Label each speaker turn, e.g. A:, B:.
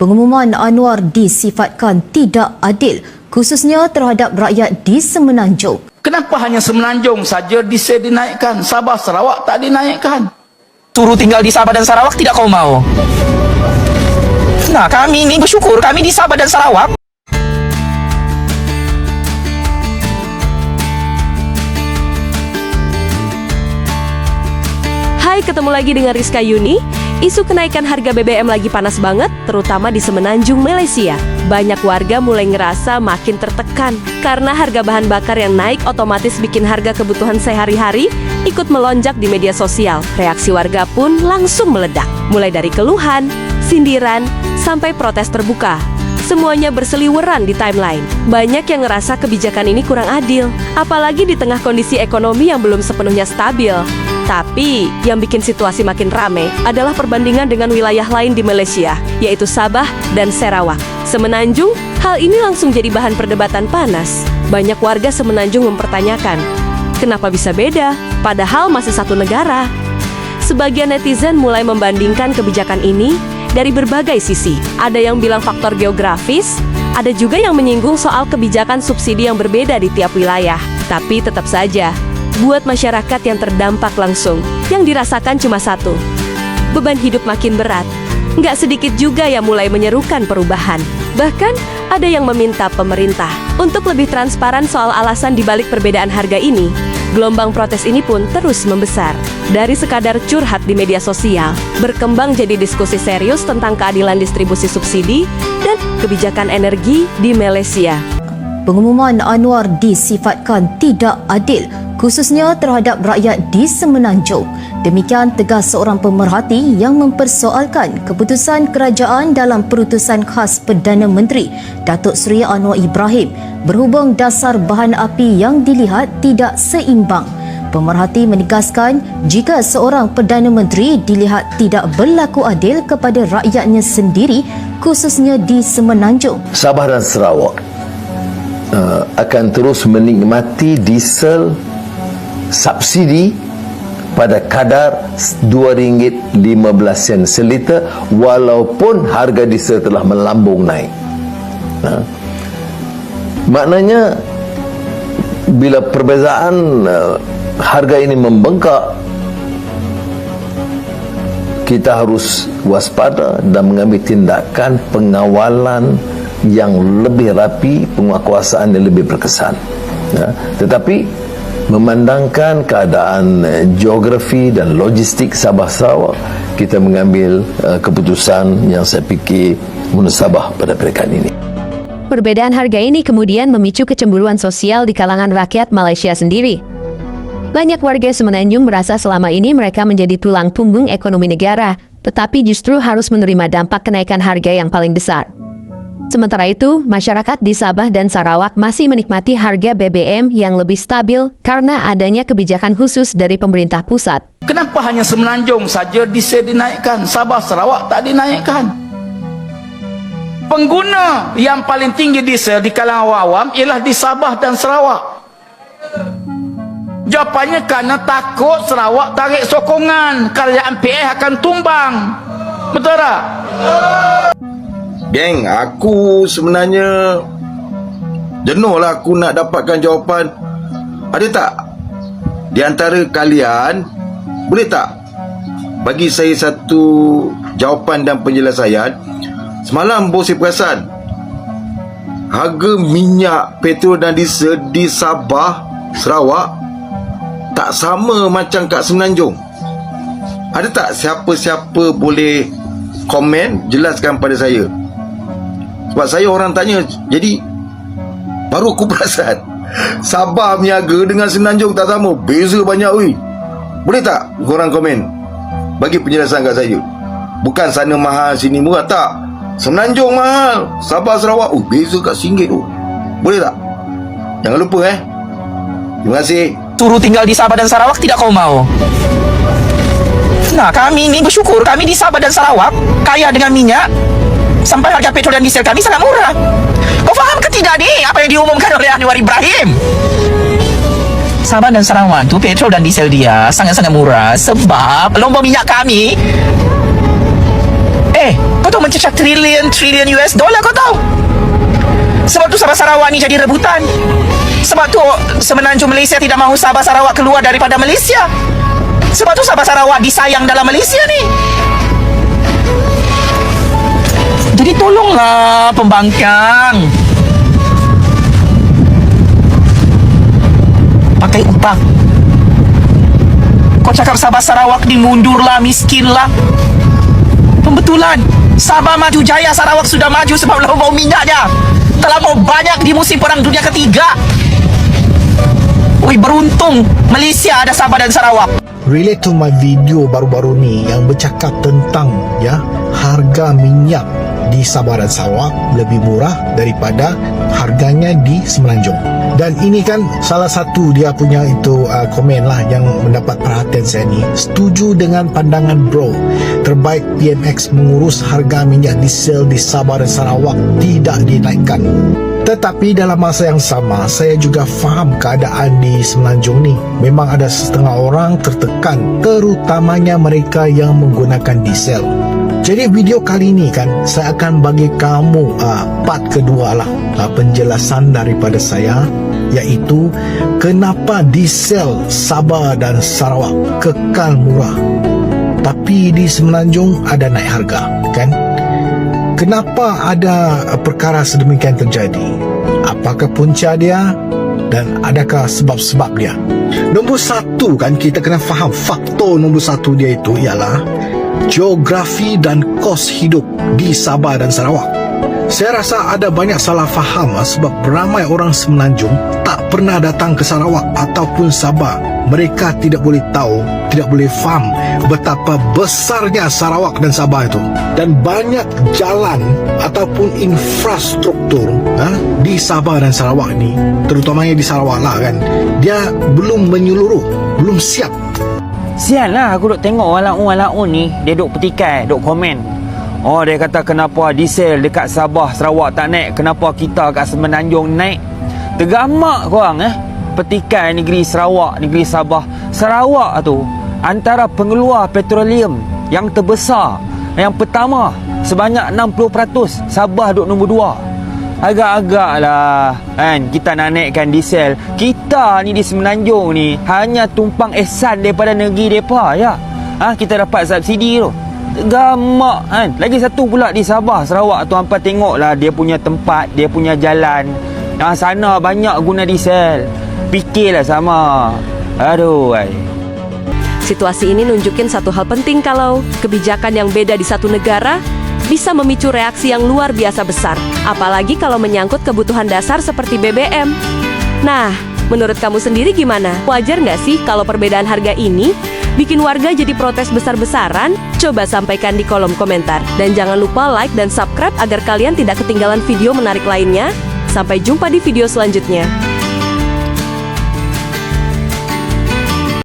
A: Pengumuman Anwar disifatkan tidak adil, khususnya terhadap rakyat di Semenanjung.
B: Kenapa hanya Semenanjung saja diesel dinaikkan, Sabah Sarawak tak dinaikkan?
C: Suruh tinggal di Sabah dan Sarawak tidak kau mau? Nah, kami ini bersyukur kami di Sabah dan Sarawak.
D: Hai, ketemu lagi dengan Rizka Yuni. Isu kenaikan harga BBM lagi panas banget, terutama di Semenanjung, Malaysia. Banyak warga mulai ngerasa makin tertekan karena harga bahan bakar yang naik otomatis bikin harga kebutuhan sehari-hari ikut melonjak di media sosial. Reaksi warga pun langsung meledak, mulai dari keluhan, sindiran, sampai protes terbuka. Semuanya berseliweran di timeline. Banyak yang ngerasa kebijakan ini kurang adil, apalagi di tengah kondisi ekonomi yang belum sepenuhnya stabil. Tapi, yang bikin situasi makin rame adalah perbandingan dengan wilayah lain di Malaysia, yaitu Sabah dan Sarawak. Semenanjung, hal ini langsung jadi bahan perdebatan panas. Banyak warga Semenanjung mempertanyakan, kenapa bisa beda, padahal masih satu negara? Sebagian netizen mulai membandingkan kebijakan ini dari berbagai sisi. Ada yang bilang faktor geografis, ada juga yang menyinggung soal kebijakan subsidi yang berbeda di tiap wilayah. Tapi tetap saja, buat masyarakat yang terdampak langsung, yang dirasakan cuma satu, beban hidup makin berat. Nggak sedikit juga yang mulai menyerukan perubahan. Bahkan, ada yang meminta pemerintah untuk lebih transparan soal alasan dibalik perbedaan harga ini. Gelombang protes ini pun terus membesar. Dari sekadar curhat di media sosial, berkembang jadi diskusi serius tentang keadilan distribusi subsidi dan kebijakan energi di Malaysia.
A: Pengumuman Anwar disifatkan tidak adil, khususnya terhadap rakyat di Semenanjung. Demikian tegas seorang pemerhati yang mempersoalkan keputusan kerajaan dalam perutusan khas Perdana Menteri Datuk Seri Anwar Ibrahim berhubung dasar bahan api yang dilihat tidak seimbang. Pemerhati menegaskan jika seorang Perdana Menteri dilihat tidak berlaku adil kepada rakyatnya sendiri, khususnya di Semenanjung.
E: Sabah dan Sarawak akan terus menikmati diesel subsidi pada kadar RM2.15 seliter walaupun harga diesel telah melambung naik. Maknanya bila perbezaan harga ini membengkak, kita harus waspada dan mengambil tindakan pengawalan yang lebih rapi, penguasaan yang lebih berkesan. Tetapi memandangkan keadaan geografi dan logistik Sabah Sarawak, kita mengambil keputusan yang saya fikir munasabah pada peringkat ini.
F: Perbedaan harga ini kemudian memicu kecemburuan sosial di kalangan rakyat Malaysia sendiri. Banyak warga Semenanjung merasa selama ini mereka menjadi tulang punggung ekonomi negara, tetapi justru harus menerima dampak kenaikan harga yang paling besar. Sementara itu, masyarakat di Sabah dan Sarawak masih menikmati harga BBM yang lebih stabil karena adanya kebijakan khusus dari pemerintah pusat.
B: Kenapa hanya Semenanjung saja diesel dinaikkan, Sabah Sarawak tak dinaikkan? Pengguna yang paling tinggi diesel di kalangan awam ialah di Sabah dan Sarawak. Jawapannya kerana takut Sarawak tarik sokongan, kerajaan PH akan tumbang. Betul tak?
G: Geng, aku sebenarnya jenuh lah aku nak dapatkan jawapan. Ada tak di antara kalian boleh tak bagi saya satu jawapan dan penyelesaian? Semalam bos saya perasan harga minyak petrol dan diesel di Sabah, Sarawak tak sama macam kat Semenanjung. Ada tak siapa-siapa boleh komen, jelaskan pada saya? Sebab saya orang tanya, jadi baru aku perasan Sabah berniaga dengan Semenanjung tak sama, beza banyak weh. Boleh tak korang komen, bagi penjelasan kat saya? Bukan sana mahal sini murah, tak. Semenanjung mahal, Sabah Sarawak beza kat RM1 tu. Boleh tak? Jangan lupa Terima kasih.
C: Suruh tinggal di Sabah dan Sarawak tidak kau mau? Nah, kami ini bersyukur kami di Sabah dan Sarawak kaya dengan minyak, sampai harga petrol dan diesel kami sangat murah. Kau faham ke tidak ni apa yang diumumkan oleh Anwar Ibrahim? Sabah dan Sarawak tu petrol dan diesel dia sangat-sangat murah sebab lomba minyak kami Kau tahu mencecah trilion US dollar kau tahu. Sebab tu Sabah Sarawak ni jadi rebutan. Sebab tu Semenanjung Malaysia tidak mahu Sabah Sarawak keluar daripada Malaysia. Sebab tu Sabah Sarawak disayang dalam Malaysia ni. Jadi tolonglah pembangkang, pakai upah. Kau cakap Sabah Sarawak ni mundurlah, miskinlah. Pembetulan. Sabah maju jaya, Sarawak sudah maju sebab bau minyak dia. Terlalu banyak di musim Perang Dunia Ketiga. Oi, beruntung Malaysia ada Sabah dan Sarawak.
H: Relate to my video baru-baru ni yang bercakap tentang harga minyak di Sabah dan Sarawak lebih murah daripada harganya di Semenanjung. Dan ini kan salah satu dia punya itu komen lah yang mendapat perhatian saya ni. Setuju dengan pandangan bro, terbaik PMX mengurus harga minyak diesel di Sabah dan Sarawak tidak dinaikkan. Tetapi dalam masa yang sama, saya juga faham keadaan di Semenanjung ni. Memang ada setengah orang tertekan, terutamanya mereka yang menggunakan diesel. Jadi video kali ini kan, saya akan bagi kamu part kedua lah, penjelasan daripada saya, iaitu kenapa diesel Sabah dan Sarawak kekal murah, tapi di Semenanjung ada naik harga, kan? Kenapa ada perkara sedemikian terjadi? Apakah punca dia? Dan adakah sebab-sebab dia? Nombor satu kan, kita kena faham faktor nombor satu dia itu ialah geografi dan kos hidup di Sabah dan Sarawak. Saya rasa ada banyak salah faham sebab ramai orang Semenanjung tak pernah datang ke Sarawak ataupun Sabah. Mereka tidak boleh tahu, tidak boleh faham betapa besarnya Sarawak dan Sabah itu. Dan banyak jalan ataupun infrastruktur di Sabah dan Sarawak ni, terutamanya di Sarawak lah kan, dia belum menyeluruh, belum siap.
I: Sial lah aku duk tengok walaun ni, dia duk petikai, duk komen. Oh, dia kata kenapa diesel dekat Sabah Sarawak tak naik, kenapa kita kat Semenanjung naik. Tergamak korang petikai negeri Sarawak, negeri Sabah. Sarawak tu antara pengeluar petroleum yang terbesar. Yang pertama sebanyak 60%, Sabah duk nombor 2. Agak-agak lah kan kita nak naikkan diesel. Kita ni di Semenanjung ni hanya tumpang ehsan daripada negeri mereka ya. Kita dapat subsidi tu. Gamak kan. Lagi satu pula di Sabah Sarawak tu, hampa tengoklah dia punya tempat, dia punya jalan. Sana banyak guna diesel. Fikirlah sama. Aduh.
D: Situasi ini nunjukin satu hal penting, kalau kebijakan yang beda di satu negara bisa memicu reaksi yang luar biasa besar, apalagi kalau menyangkut kebutuhan dasar seperti BBM. Nah, menurut kamu sendiri gimana? Wajar nggak sih kalau perbedaan harga ini bikin warga jadi protes besar-besaran? Coba sampaikan di kolom komentar. Dan jangan lupa like dan subscribe agar kalian tidak ketinggalan video menarik lainnya. Sampai jumpa di video selanjutnya.